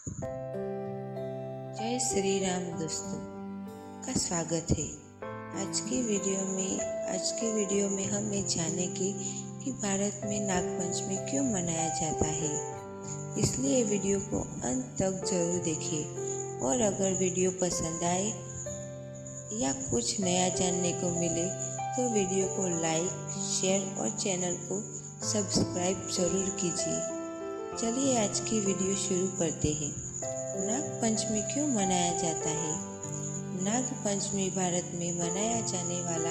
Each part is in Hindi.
जय श्री राम दोस्तों का स्वागत है। आज की वीडियो में हम ये जानेंगे कि भारत में नागपंचमी क्यों मनाया जाता है। इसलिए वीडियो को अंत तक जरूर देखिए और अगर वीडियो पसंद आए या कुछ नया जानने को मिले तो वीडियो को लाइक, शेयर और चैनल को सब्सक्राइब जरूर कीजिए। चलिए आज की वीडियो शुरू करते हैं। नाग पंचमी क्यों मनाया जाता है? नाग पंचमी भारत में मनाया जाने वाला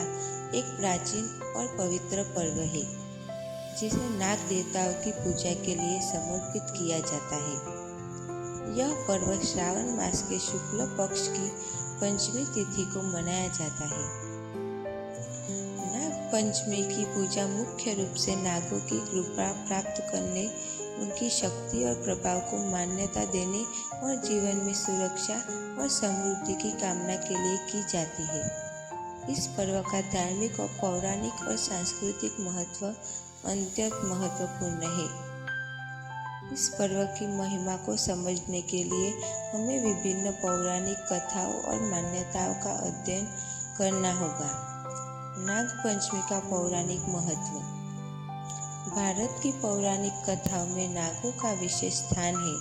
एक प्राचीन और पवित्र पर्व है जिसे नाग देवताओं की पूजा के लिए समर्पित किया जाता है। यह पर्व श्रावण मास के शुक्ल पक्ष की पंचमी तिथि को मनाया जाता है। नाग पंचमी की पूजा मुख्य रूप से नागों की कृपा प्राप्त करने, उनकी शक्ति और प्रभाव को मान्यता देने और जीवन में सुरक्षा और समृद्धि की कामना के लिए की जाती है। इस पर्व का धार्मिक और पौराणिक और सांस्कृतिक महत्व अत्यंत महत्वपूर्ण है। इस पर्व की महिमा को समझने के लिए हमें विभिन्न पौराणिक कथाओं और मान्यताओं का अध्ययन करना होगा। नाग पंचमी का पौराणिक महत्व। भारत की पौराणिक कथाओं में नागों का विशेष स्थान है।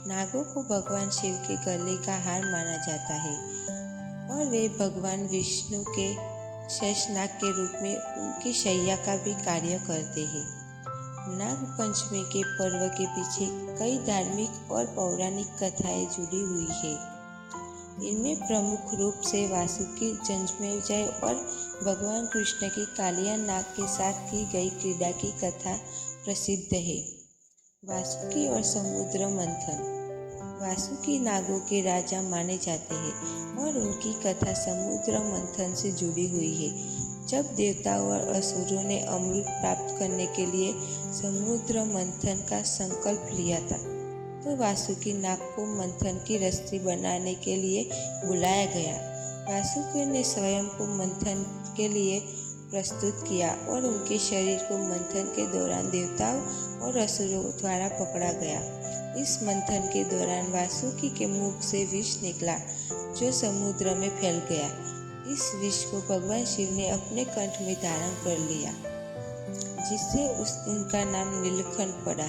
नागों को भगवान शिव के गले का हार माना जाता है और वे भगवान विष्णु के शेषनाग के रूप में उनकी शैया का भी कार्य करते हैं। नाग पंचमी के पर्व के पीछे कई धार्मिक और पौराणिक कथाएं जुड़ी हुई है। इनमें प्रमुख रूप से वासुकी, जन्मेजय और भगवान कृष्ण की कालिया नाग के साथ की गई क्रीड़ा की कथा प्रसिद्ध है। वासुकी और समुद्र मंथन। वासुकी नागों के राजा माने जाते हैं और उनकी कथा समुद्र मंथन से जुड़ी हुई है। जब देवताओं और असुरों ने अमृत प्राप्त करने के लिए समुद्र मंथन का संकल्प लिया था तो वासुकी नाग को मंथन की रस्सी बनाने के लिए बुलाया गया। वासुकी ने स्वयं को मंथन के लिए प्रस्तुत किया और उनके शरीर को मंथन के दौरान देवताओं और असुरों द्वारा पकड़ा गया। इस मंथन के दौरान वासुकी के मुख से विष निकला जो समुद्र में फैल गया। इस विष को भगवान शिव ने अपने कंठ में धारण कर लिया जिससे उनका नाम नीलकंठ पड़ा।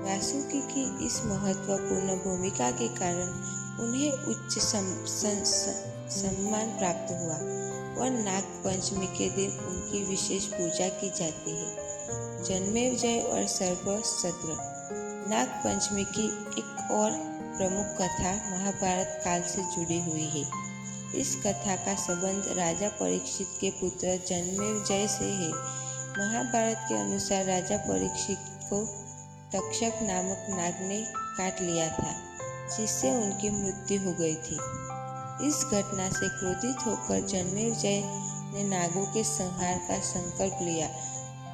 वासुकी की इस महत्वपूर्ण भूमिका के कारण उन्हें उच्च सम्मान प्राप्त हुआ और नाग पंचमी के दिन उनकी विशेष पूजा की जाती है। जन्मेजय और सर्प सत्र। नाग पंचमी की एक और प्रमुख कथा महाभारत काल से जुड़ी हुई है। इस कथा का संबंध राजा परीक्षित के पुत्र जन्मेजय से है। महाभारत के अनुसार राजा परीक्षित को तक्षक नामक नाग ने काट लिया था जिससे उनकी मृत्यु हो गई थी। इस घटना से क्रोधित होकर जन्मेजय ने नागों के संहार का संकल्प लिया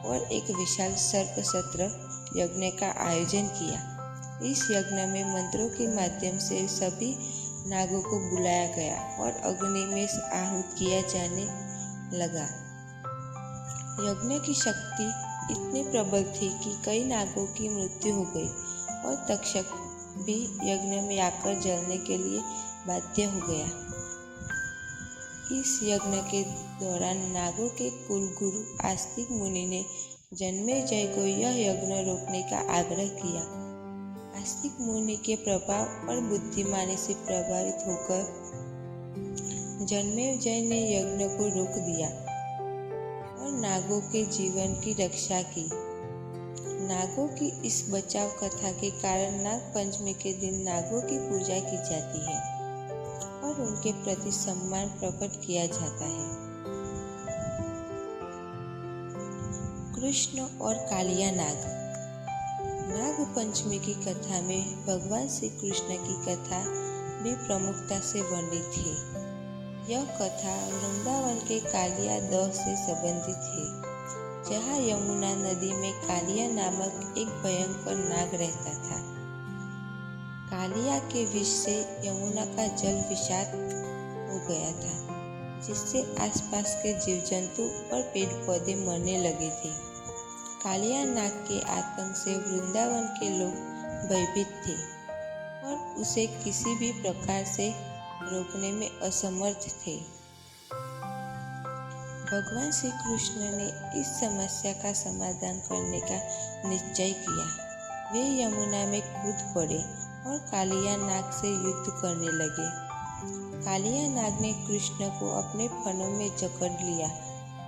और एक विशाल सर्प सत्र यज्ञ का आयोजन किया। इस यज्ञ में मंत्रों के माध्यम से सभी नागों को बुलाया गया और अग्नि में आहुत किया जाने लगा। यज्ञ की शक्ति इतनी प्रबल थी कि कई नागों की मृत्यु हो गई और तक्षक भी यज्ञ में आकर जलने के लिए बाध्य हो गया। इस यज्ञ के दौरान नागों के कुलगुरु आस्तिक मुनि ने जन्मेजय को यह यज्ञ रोकने का आग्रह किया। आस्तिक मुनि के प्रभाव और बुद्धिमानी से प्रभावित होकर जन्मेजय ने यज्ञ को रोक दिया और नागों के जीवन की रक्षा की। नागों की इस बचाव कथा के कारण नाग पंचमी के दिन नागों की पूजा की जाती है और उनके प्रति सम्मान प्रकट किया जाता है। कृष्ण और कालिया नाग। नाग पंचमी की कथा में भगवान श्री कृष्ण की कथा भी प्रमुखता से वर्णित है। यह कथा वृंदावन के कालिया दह से संबंधित है जहाँ यमुना नदी में कालिया नामक एक भयंकर नाग रहता था। कालिया के विष से यमुना का जल विषाक्त हो गया था जिससे आसपास के जीव जंतु और पेड़ पौधे मरने लगे थे। कालिया नाग के आतंक से वृंदावन के लोग भयभीत थे और उसे किसी भी प्रकार से रोकने में असमर्थ थे। भगवान श्री कृष्ण ने इस समस्या का समाधान करने का निश्चय किया। वे यमुना में कूद पड़े और कालिया नाग से युद्ध करने लगे। कालिया नाग ने कृष्ण को अपने फनों में जकड़ लिया,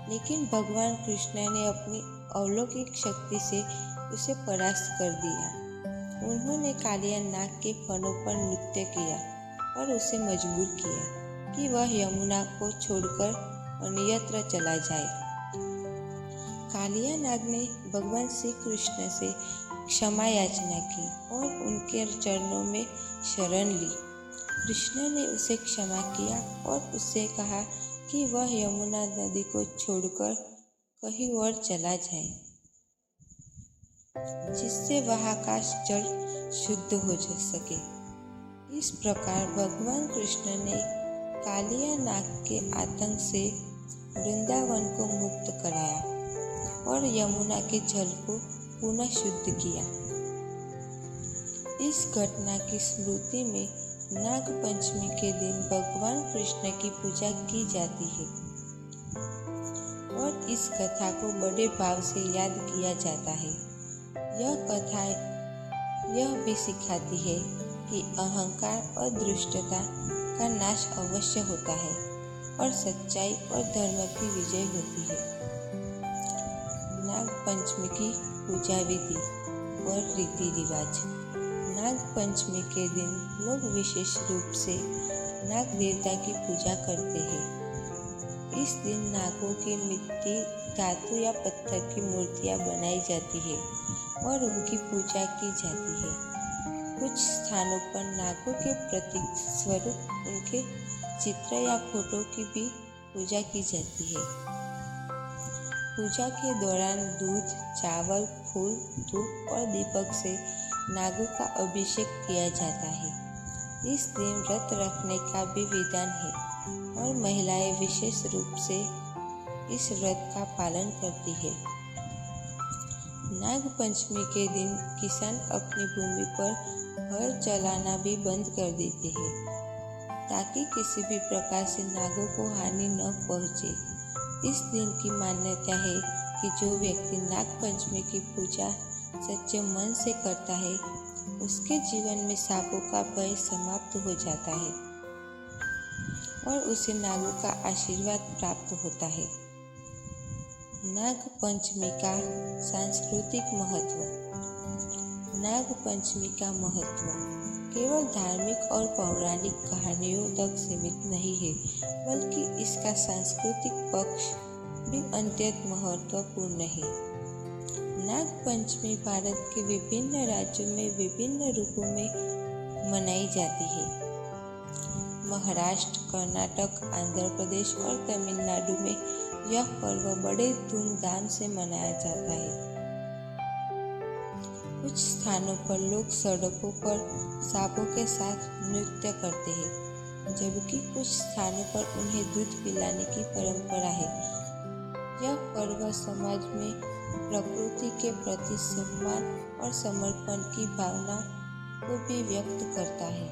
लेकिन भगवान कृष्ण ने अपनी अलौकिक शक्ति से उसे परास्त कर दिया। उन्होंने कालिया नाग के फनों पर नृत्य किया और उसे मजबूर किया कि वह यमुना को छोड़कर अन्यत्र चला जाए। कालिया नाग ने भगवान श्री कृष्ण से क्षमा याचना की और उनके चरणों में शरण ली। कृष्ण ने उसे क्षमा किया और उससे कहा कि वह यमुना नदी को छोड़कर कहीं और चला जाए, जिससे वहाँ का जल शुद्ध हो सके। इस प्रकार भगवान कृष्ण ने कालिया नाग के आतंक से वृंदावन को मुक्त कराया और यमुना के जल को पुनः शुद्ध किया। इस घटना की स्मृति में नाग पंचमी के दिन भगवान कृष्ण की पूजा की जाती है और इस कथा को बड़े भाव से याद किया जाता है। यह कथा यह भी सिखाती है कि अहंकार और दुष्टता का नाश अवश्य होता है और सच्चाई और धर्म की विजय होती है। नाग पंचमी की पूजा विधि और रीति रिवाज। नाग पंचमी के दिन लोग विशेष रूप से नाग देवता की पूजा करते हैं। इस दिन नागों की मिट्टी, धातु या पत्थर की मूर्तियां बनाई जाती है और उनकी पूजा की जाती है। कुछ स्थानों पर नागों के प्रतीक स्वरूप उनके चित्र या फोटो की भी पूजा की जाती है। पूजा के दौरान दूध, चावल, फूल, धूप और दीपक से नागों का अभिषेक किया जाता है। इस दिन व्रत रखने का भी विधान है और महिलाएं विशेष रूप से इस व्रत का पालन करती है। नाग पंचमी के दिन किसान अपनी भूमि पर हल चलाना भी बंद कर देते हैं, ताकि किसी भी प्रकार से नागों को हानि न पहुंचे। इस दिन की मान्यता है कि जो व्यक्ति नाग पंचमी की पूजा सच्चे मन से करता है, उसके जीवन में सांपों का भय समाप्त हो जाता है और उसे नागों का आशीर्वाद प्राप्त होता है। नाग पंचमी का सांस्कृतिक महत्व। नाग पंचमी का महत्व केवल धार्मिक और पौराणिक कहानियों तक सीमित नहीं है, बल्कि इसका सांस्कृतिक पक्ष भी अत्यंत महत्वपूर्ण है। नाग पंचमी भारत के विभिन्न राज्यों में विभिन्न रूपों में मनाई जाती है। महाराष्ट्र, कर्नाटक, आंध्र प्रदेश और तमिलनाडु में यह पर्व बड़े धूमधाम से मनाया जाता है। कुछ स्थानों पर लोग सड़कों पर सांपों के साथ नृत्य करते हैं, जबकि कुछ स्थानों पर उन्हें दूध पिलाने की परंपरा है। यह पर्व समाज में प्रकृति के प्रति सम्मान और समर्पण की भावना को भी व्यक्त करता है।